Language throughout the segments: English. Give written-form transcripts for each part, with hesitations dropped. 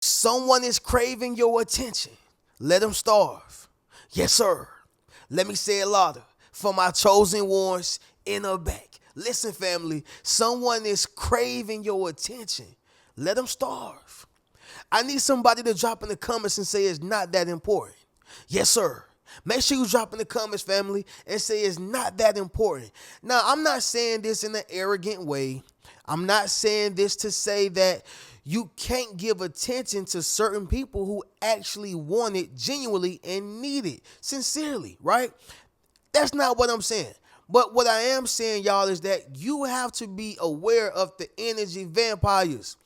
Someone is craving your attention. Let them starve. Yes, sir. Let me say it louder. For my chosen ones in the back. Listen, family. Someone is craving your attention. Let them starve. I need somebody to drop in the comments and say it's not that important. Yes, sir. Make sure you drop in the comments, family, and say it's not that important. Now, I'm not saying this in an arrogant way. I'm not saying this to say that you can't give attention to certain people who actually want it genuinely and need it sincerely, right? That's not what I'm saying. But what I am saying, y'all, is that you have to be aware of the energy vampires.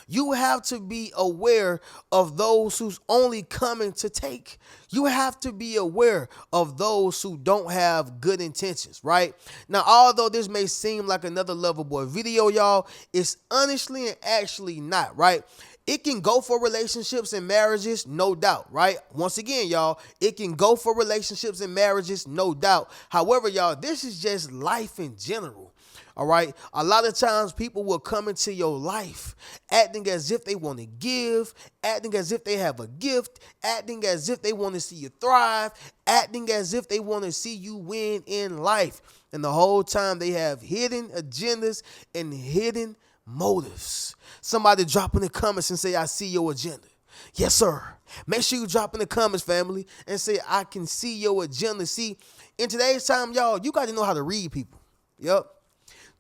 You have to be aware of those who's only coming to take. You have to be aware of those who don't have good intentions, right? Now, although this may seem like another Lover Boy video, y'all, it's honestly and actually not, right? It can go for relationships and marriages, no doubt, right? Once again, y'all, it can go for relationships and marriages, no doubt. However, y'all, this is just life in general. All right. A lot of times people will come into your life acting as if they want to give, acting as if they have a gift, acting as if they want to see you thrive, acting as if they want to see you win in life. And the whole time they have hidden agendas and hidden motives. Somebody drop in the comments and say, I see your agenda. Yes, sir. Make sure you drop in the comments, family, and say, I can see your agenda. See, in today's time, y'all, you got to know how to read people. Yep.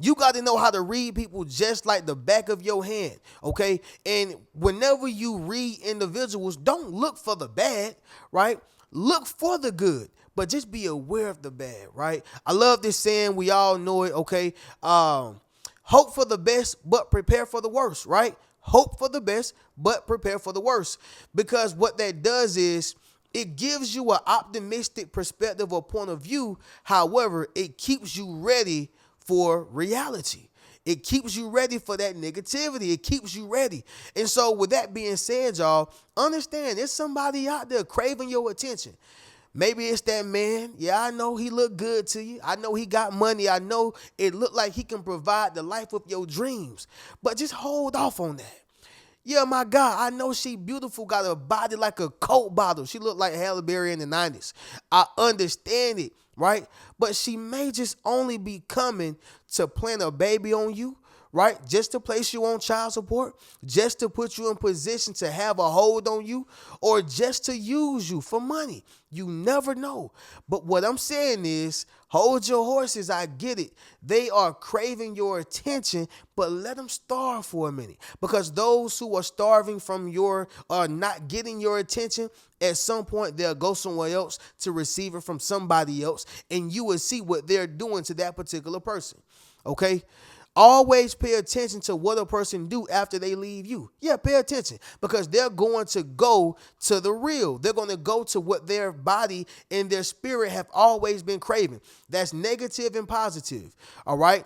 You got to know how to read people just like the back of your hand, okay? And whenever you read individuals, don't look for the bad, right? Look for the good, but just be aware of the bad, right? I love this saying. We all know it, okay? Hope for the best, but prepare for the worst, right? Hope for the best, but prepare for the worst. Because what that does is it gives you an optimistic perspective or point of view. However, it keeps you ready for reality. It keeps you ready for that negativity. It keeps you ready. And so with that being said, y'all, understand there's somebody out there craving your attention. Maybe it's that man. Yeah, I know he look good to you. I know he got money. I know it look like he can provide the life of your dreams. But just hold off on that. Yeah, my God, I know she beautiful, got a body like a Coke bottle. She looked like Halle Berry in the 90s. I understand it, right? But she may just only be coming to plant a baby on you, right? Just to place you on child support, just to put you in position to have a hold on you, or just to use you for money. You never know. But what I'm saying is, hold your horses. I get it. They are craving your attention, but let them starve for a minute. Because those who are starving from your, are not getting your attention, at some point they'll go somewhere else to receive it from somebody else, and you will see what they're doing to that particular person. Okay? Always pay attention to what a person do after they leave you. Yeah, pay attention, because they're going to go to the real. They're going to go to what their body and their spirit have always been craving. That's negative and positive. All right.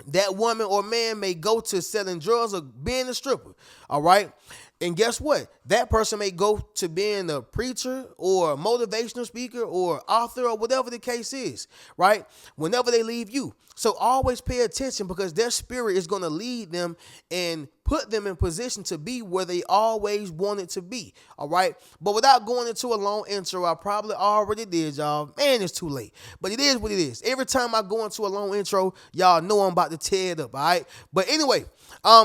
That woman or man may go to selling drugs or being a stripper. All right. And guess what? That person may go to being a preacher or a motivational speaker or author or whatever the case is, right? Whenever they leave you. So always pay attention, because their spirit is going to lead them and put them in position to be where they always wanted to be. All right. But without going into a long intro, I probably already did, y'all. Man, it's too late. But it is what it is. Every time I go into a long intro, y'all know I'm about to tear it up. All right. But anyway,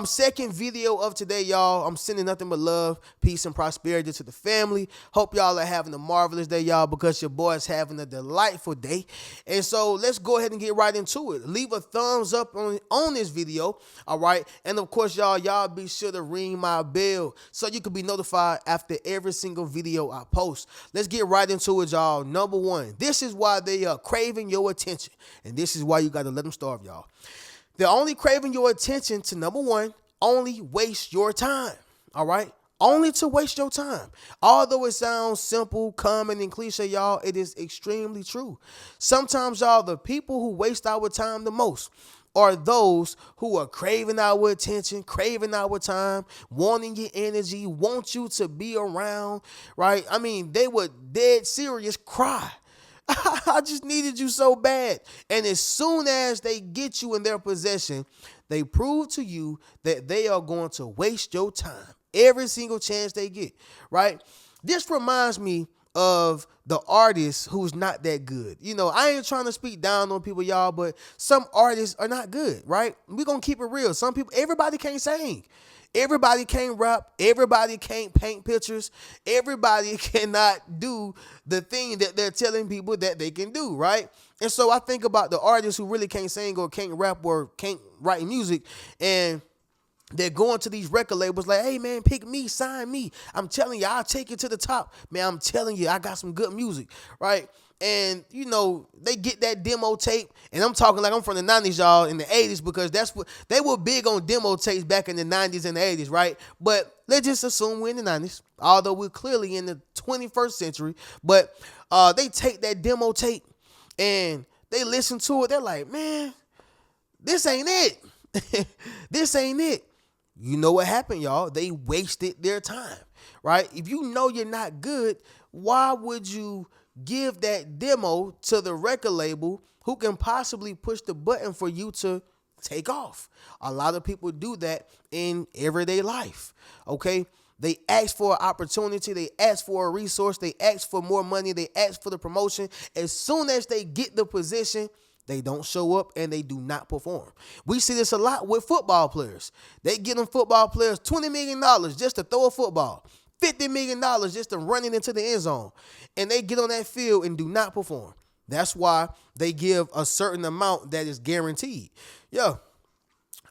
second video of today, y'all. I'm sending nothing but love, peace, and prosperity to the family. Hope y'all are having a marvelous day, y'all, because your boy's having a delightful day. And so let's go ahead and get right into it. Leave a thumbs up on this video. All right. And of course, y'all be sure to ring my bell so you can be notified after every single video I post. Let's get right into it, y'all. Number one, this is why they are craving your attention. And this is why you got to let them starve, y'all. They're only craving your attention to, number one, only waste your time. All right. Only to waste your time. Although it sounds simple, common, and cliche, y'all, it is extremely true. Sometimes, y'all, the people who waste our time the most are those who are craving our attention, craving our time, wanting your energy, want you to be around, right? I mean, they would dead serious cry. I just needed you so bad. And as soon as they get you in their possession, they prove to you that they are going to waste your time. every single chance they get, right? This reminds me of the artist who's not that good. I ain't trying to speak down on people, y'all, but some artists are not good, right? We gonna keep it real. Some people, everybody can't sing. Everybody can't rap. Everybody can't paint pictures. Everybody cannot do the thing that they're telling people that they can do, right? And so I think about the artists who really can't sing or can't rap or can't write music, and they're going to these record labels like, hey, man, pick me, sign me. I'm telling you, I'll take you to the top. Man, I'm telling you, I got some good music, right? And, they get that demo tape. And I'm talking like I'm from the 90s, y'all, in the 80s, because that's what they were big on demo tapes back in the 90s and the 80s, right? But let's just assume we're in the 90s, although we're clearly in the 21st century. But they take that demo tape and they listen to it. They're like, man, this ain't it. This ain't it. You know what happened, y'all? They wasted their time, right? If you know you're not good, why would you give that demo to the record label who can possibly push the button for you to take off? A lot of people do that in everyday life, okay? They ask for an opportunity. They ask for a resource. They ask for more money. They ask for the promotion. As soon as they get the position, they don't show up and they do not perform. We see this a lot with football players. They give them football players $20 million just to throw a football, $50 million just to run it into the end zone. And they get on that field and do not perform. That's why they give a certain amount that is guaranteed. Yeah.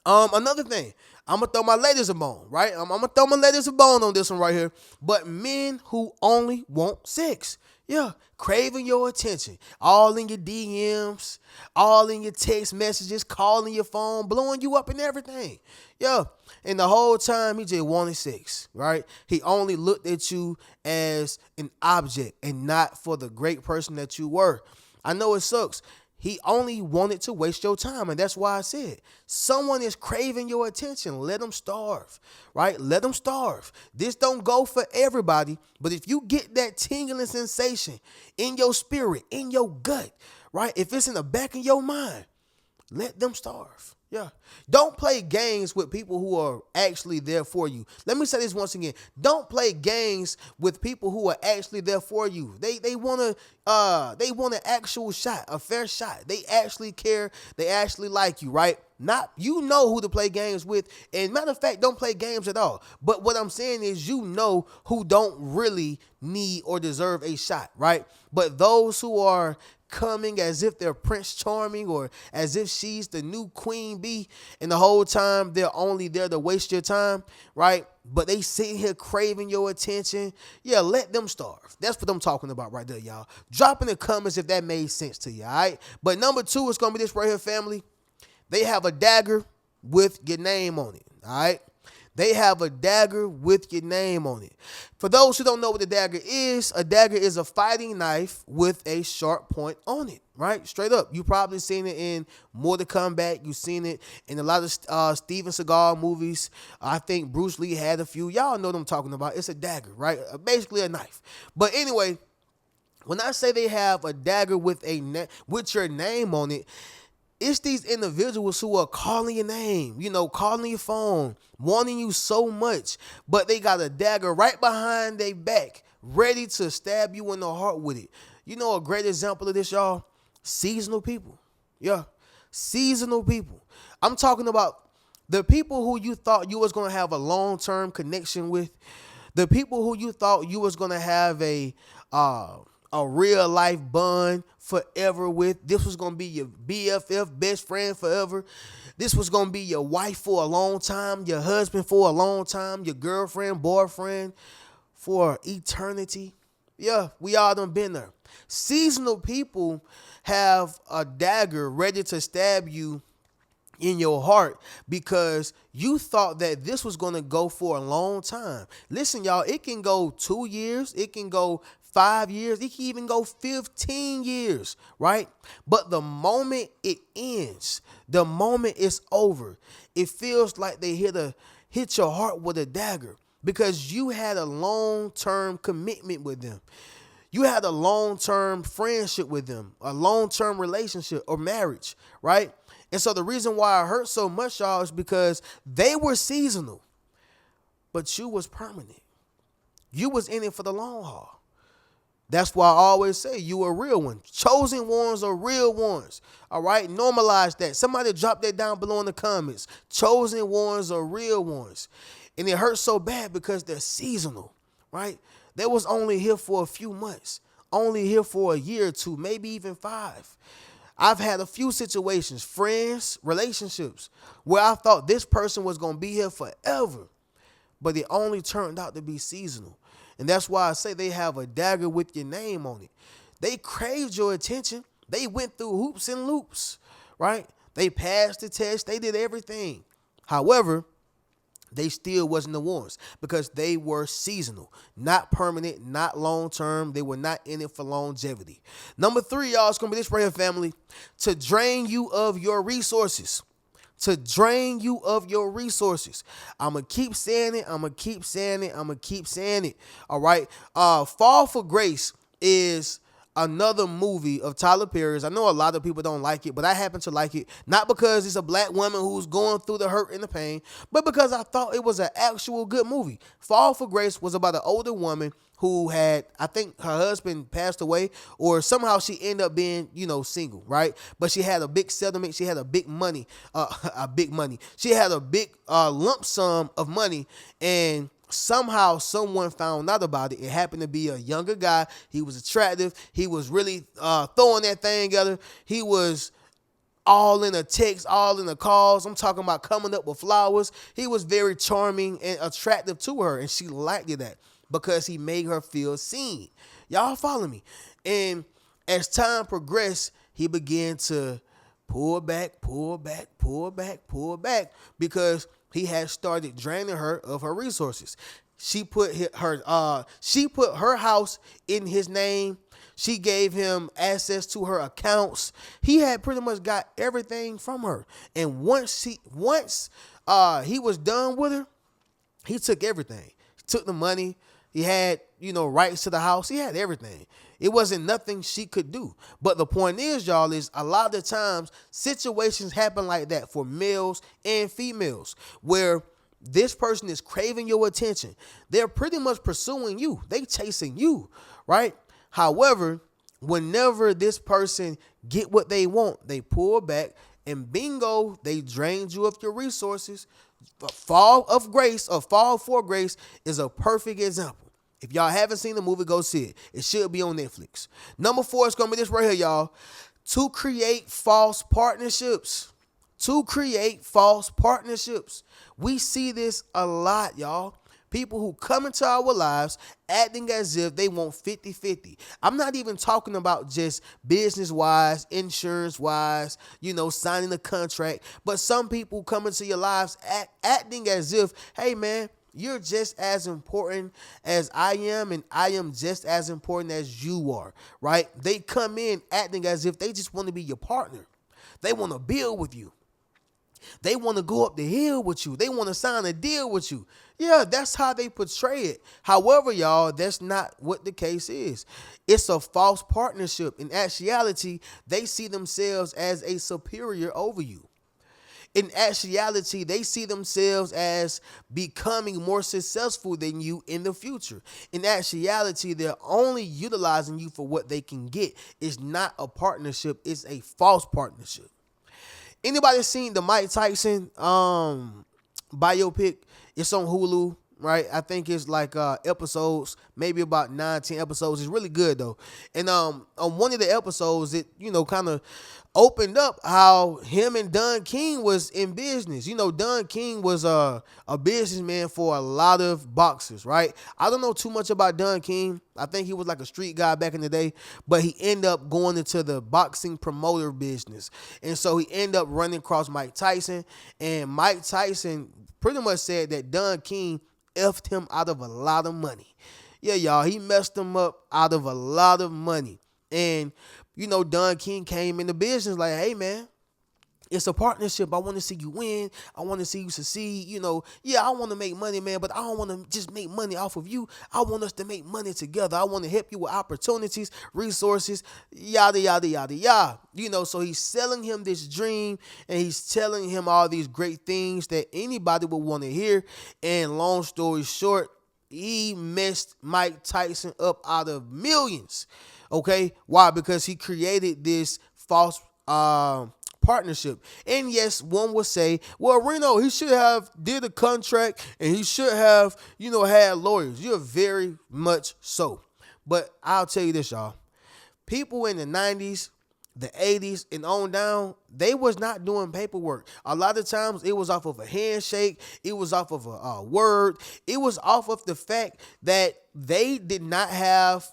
Another thing, I'm going to throw my ladies a bone, right? I'm going to throw my ladies a bone on this one right here. But men who only want sex. Yeah, craving your attention. All in your DMs, all in your text messages, calling your phone, blowing you up and everything. Yeah, and the whole time he just wanted sex, right? He only looked at you as an object and not for the great person that you were. I know it sucks. He only wanted to waste your time. And that's why I said, someone is craving your attention. Let them starve, right? Let them starve. This don't go for everybody. But if you get that tingling sensation in your spirit, in your gut, right? If it's in the back of your mind, let them starve. Yeah. Don't play games with people who are actually there for you. Let me say this once again. Don't play games with people who are actually there for you. They want an actual shot, a fair shot. They actually care. They actually like you, right? Not, you know who to play games with. And matter of fact, don't play games at all. But what I'm saying is, you know who don't really need or deserve a shot, right? But those who are coming as if they're Prince Charming or as if she's the new Queen Bee, and the whole time they're only there to waste your time, right? But they sitting here craving your attention. Yeah, let them starve. That's what I'm talking about right there, y'all. Drop in the comments if that made sense to you, all right? But number 2 is going to be this right here, family. They have a dagger with your name on it, all right? They have a dagger with your name on it. For those who don't know what a dagger is a fighting knife with a sharp point on it, right? Straight up. You probably seen it in Mortal Kombat. You've seen it in a lot of Steven Seagal movies. I think Bruce Lee had a few. Y'all know what I'm talking about. It's a dagger, right? Basically a knife. But anyway, when I say they have a dagger with your name on it, it's these individuals who are calling your name, calling your phone, wanting you so much, but they got a dagger right behind their back, ready to stab you in the heart with it. You know a great example of this, y'all? Seasonal people. Yeah, seasonal people. I'm talking about the people who you thought you was going to have a long-term connection with, the people who you thought you was going to have a real life bond forever with. This was going to be your BFF, best friend forever. This was going to be your wife for a long time, your husband for a long time, your girlfriend, boyfriend for eternity. Yeah, we all done been there. Seasonal people have a dagger ready to stab you in your heart because you thought that this was going to go for a long time. Listen, y'all, it can go 2 years. It can go 5 years. It can even go 15 years, right? But the moment it ends, the moment it's over, it feels like they hit your heart with a dagger because you had a long-term commitment with them. You had a long-term friendship with them, a long-term relationship or marriage, right? And so the reason why it hurt so much, y'all, is because they were seasonal. but you was permanent. You was in it for the long haul. That's why I always say you a real one. Chosen ones are real ones. All right, normalize that. Somebody drop that down below in the comments. Chosen ones are real ones, and it hurts so bad because they're seasonal, right? They was only here for a few months, only here for a year or two, maybe even 5. I've had a few situations, friends, relationships, where I thought this person was gonna be here forever, but it only turned out to be seasonal. And that's why I say they have a dagger with your name on it. They craved your attention. They went through hoops and loops, right? They passed the test. They did everything. However, they still wasn't the ones because they were seasonal, not permanent, not long term. They were not in it for longevity. Number 3, y'all, it's going to be this right here, family. To drain you of your resources. To drain you of your resources. I'm going to keep saying it. I'm going to keep saying it. I'm going to keep saying it. All right. Fall for Grace is another movie of Tyler Perry's. I know a lot of people don't like it, but I happen to like it. Not because it's a black woman who's going through the hurt and the pain, but because I thought it was an actual good movie. Fall for Grace was about an older woman who had, I think her husband passed away, or somehow she ended up being, single, right? But she had a big settlement. She had a big money, She had a big lump sum of money, and somehow someone found out about it. It happened to be a younger guy. He was attractive. He was really throwing that thing together. He was all in the text, all in the calls. I'm talking about coming up with flowers. He was very charming and attractive to her, and she liked it that because he made her feel seen. Y'all follow me? And as time progressed, he began to pull back because he had started draining her of her resources. She put her house in his name. She gave him access to her accounts. He had pretty much got everything from her. And once he was done with her, he took everything. He took the money. He had, rights to the house. He had everything. It wasn't nothing she could do. But the point is, y'all, is a lot of the times situations happen like that for males and females where this person is craving your attention. They're pretty much pursuing you. They chasing you, right? However, whenever this person get what they want, they pull back and bingo, they drained you of your resources. Fall for Grace is a perfect example. If y'all haven't seen the movie, go see it. It should be on Netflix. Number 4 is going to be this right here, y'all. To create false partnerships. To create false partnerships. We see this a lot, y'all. People who come into our lives acting as if they want 50-50. I'm not even talking about just business-wise, insurance-wise, signing a contract. But some people come into your lives acting as if, hey, man, you're just as important as I am, and I am just as important as you are, right? They come in acting as if they just want to be your partner. They want to build with you. They want to go up the hill with you. They want to sign a deal with you. Yeah, that's how they portray it. However, y'all, that's not what the case is. It's a false partnership. In actuality, they see themselves as a superior over you. In actuality, they see themselves as becoming more successful than you in the future. In actuality, they're only utilizing you for what they can get. It's not a partnership. It's a false partnership. Anybody seen the Mike Tyson biopic? It's on Hulu, right? I think it's like episodes, maybe about 9-10 episodes. It's really good though. And on one of the episodes, it kind of opened up how him and Don King was in business. Don King was a businessman for a lot of boxers, right? I don't know too much about Don King. I think he was like a street guy back in the day, but he ended up going into the boxing promoter business. And so he ended up running across Mike Tyson, and Mike Tyson pretty much said that Don King effed him out of a lot of money. Yeah, y'all, he messed him up out of a lot of money. And Don King came into business like, hey, man, It's a partnership. I want to see you win. I want to see you succeed. Yeah, I want to make money, man, but I don't want to just make money off of you. I want us to make money together. I want to help you with opportunities, resources, yada, yada, yada, yada. So he's selling him this dream and he's telling him all these great things that anybody would want to hear. And long story short, he messed Mike Tyson up out of millions. Okay? Why? Because he created this false partnership. And yes, one would say, well, Reno, he should have did a contract and he should have, had lawyers. You're very much so. But I'll tell you this, y'all. People in the 90s, the 80s and on down, they was not doing paperwork. A lot of times it was off of a handshake. It was off of a word. It was off of the fact that they did not have,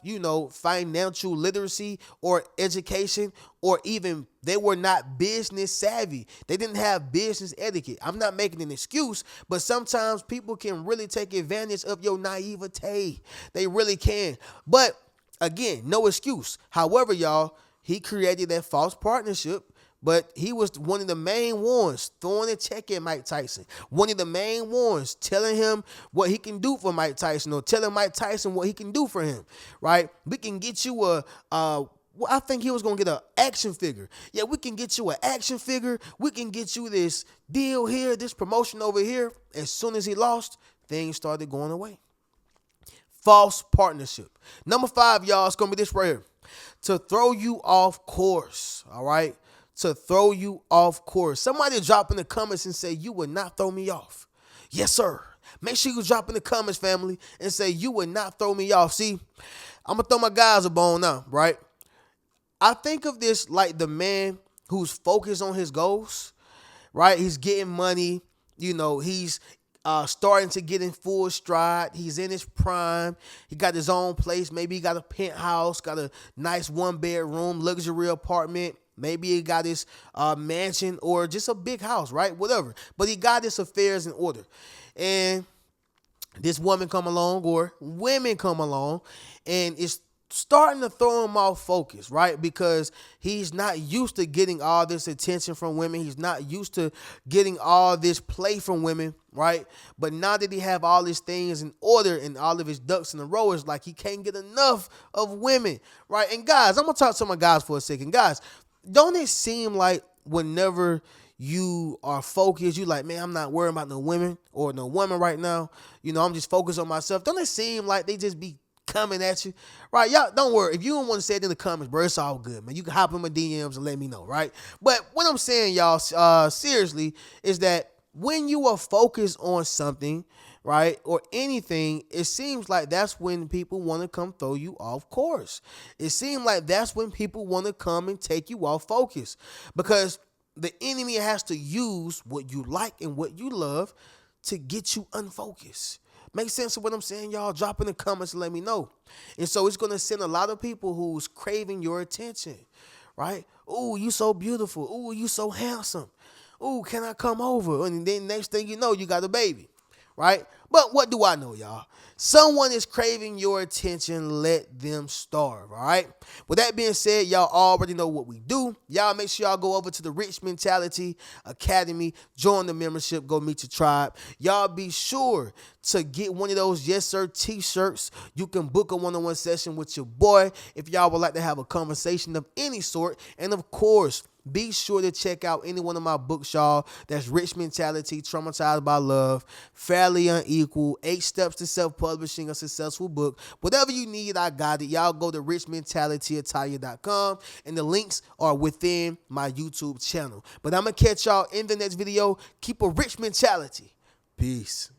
financial literacy or education, or even they were not business savvy. They didn't have business etiquette. I'm not making an excuse, but sometimes people can really take advantage of your naivete. They really can. But again, no excuse. However, y'all, he created that false partnership, but he was one of the main ones throwing a check at Mike Tyson. One of the main ones telling him what he can do for Mike Tyson, or telling Mike Tyson what he can do for him, right? We can get you I think he was going to get an action figure. Yeah, we can get you an action figure. We can get you this deal here, this promotion over here. As soon as he lost, things started going away. False partnership. Number 5, y'all, it's going to be this right here. To throw you off course, all right? To throw you off course. Somebody drop in the comments and say, you would not throw me off. Yes, sir. Make sure you drop in the comments, family, and say, you would not throw me off. See, I'm going to throw my guys a bone now, right? I think of this like the man who's focused on his goals, right? He's getting money. He's starting to get in full stride. He's in his prime. He got his own place. Maybe he got a penthouse, got a nice 1-bedroom luxury apartment. Maybe he got his mansion or just a big house, right? Whatever. But he got his affairs in order. And this woman come along, or women come along, and it's starting to throw him off focus, right? Because he's not used to getting all this attention from women. He's not used to getting all this play from women, right? But now that he have all these things in order and all of his ducks in a row, it's like he can't get enough of women, right? And guys, I'm going to talk to my guys for a second. Guys, don't it seem like whenever you are focused, you like, man, I'm not worrying about no women or no woman right now. I'm just focused on myself. Don't it seem like they just be coming at you, right? Y'all, don't worry. If you don't want to say it in the comments, bro, it's all good, man. You can hop in my DMs and let me know, right? But what I'm saying, y'all, seriously, is that when you are focused on something, right, or anything, it seems like that's when people want to come throw you off course. It seems like that's when people want to come and take you off focus, because the enemy has to use what you like and what you love to get you unfocused. Make sense of what I'm saying, y'all? Drop in the comments and let me know. And so it's going to send a lot of people who's craving your attention, right? Ooh, you so beautiful. Ooh, you so handsome. Ooh, can I come over? And then next thing you know, you got a baby, right? But what do I know, y'all? Someone is craving your attention. Let them starve, all right? With that being said, y'all already know what we do. Y'all make sure y'all go over to the Rich Mentality Academy, join the membership, go meet your tribe. Y'all be sure to get one of those Yes Sir t-shirts. You can book a one-on-one session with your boy if y'all would like to have a conversation of any sort. And of course, be sure to check out any one of my books, y'all. That's Rich Mentality, Traumatized by Love, Fairly Unequal, 8 Steps to Self-Publishing a Successful Book. Whatever you need, I got it. Y'all go to richmentalityattire.com, and the links are within my YouTube channel. But I'm going to catch y'all in the next video. Keep a rich mentality. Peace.